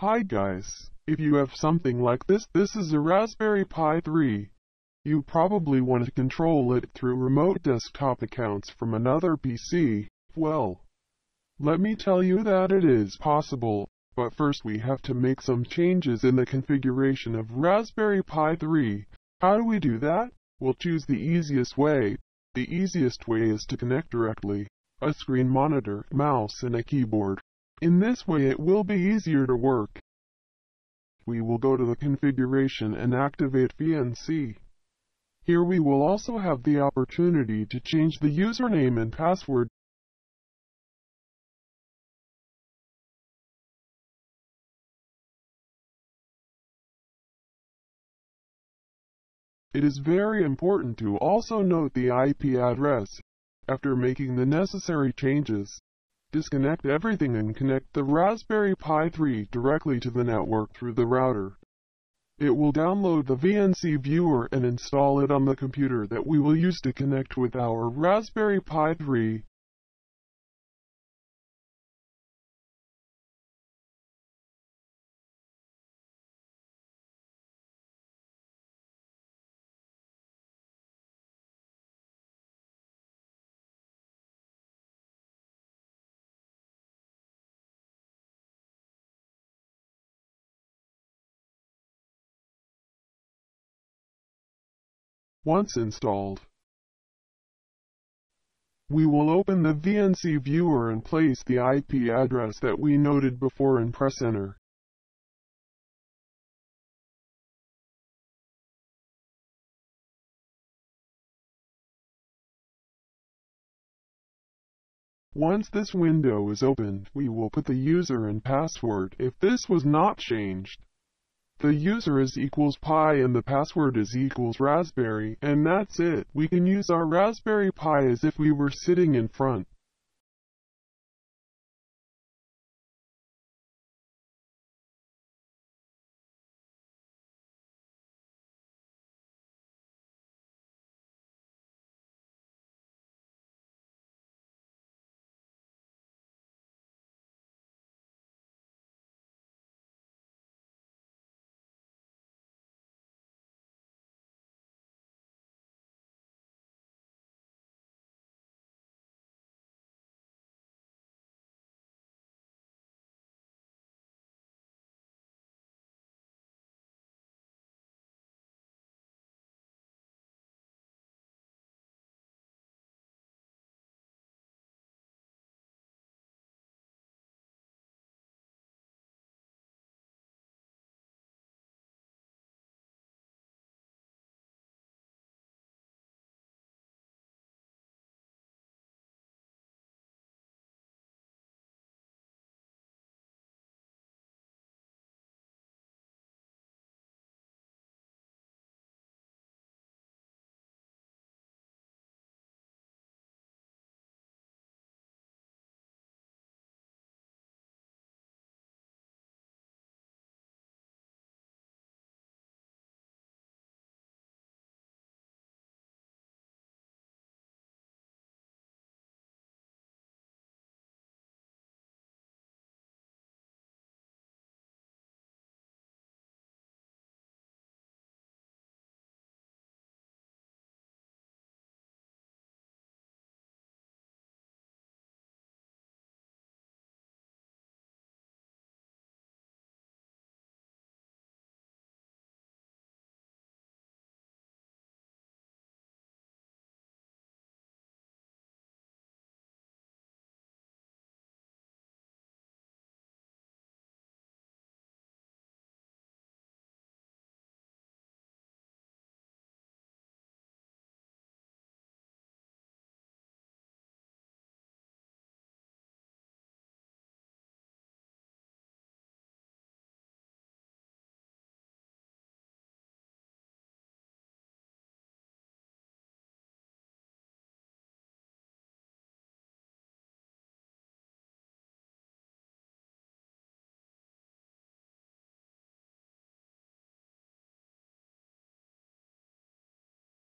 Hi guys, if you have something like this is a Raspberry Pi 3. You probably want to control it through remote desktop accounts from another PC. Well, let me tell you that it is possible, but first we have to make some changes in the configuration of Raspberry Pi 3. How do we do that? We'll choose the easiest way. The easiest way is to connect directly a screen monitor, mouse, and a keyboard. In this way it will be easier to work. We will go to the configuration and activate VNC. Here we will also have the opportunity to change the username and password. It is very important to also note the IP address. After making the necessary changes, disconnect everything and connect the Raspberry Pi 3 directly to the network through the router. It will download the VNC viewer and install it on the computer that we will use to connect with our Raspberry Pi 3. Once installed, we will open the VNC viewer and place the IP address that we noted before and press enter. Once this window is opened, we will put the user and password. If this was not changed, the user is equals Pi and the password is equals Raspberry, and that's it. We can use our Raspberry Pi as if we were sitting in front.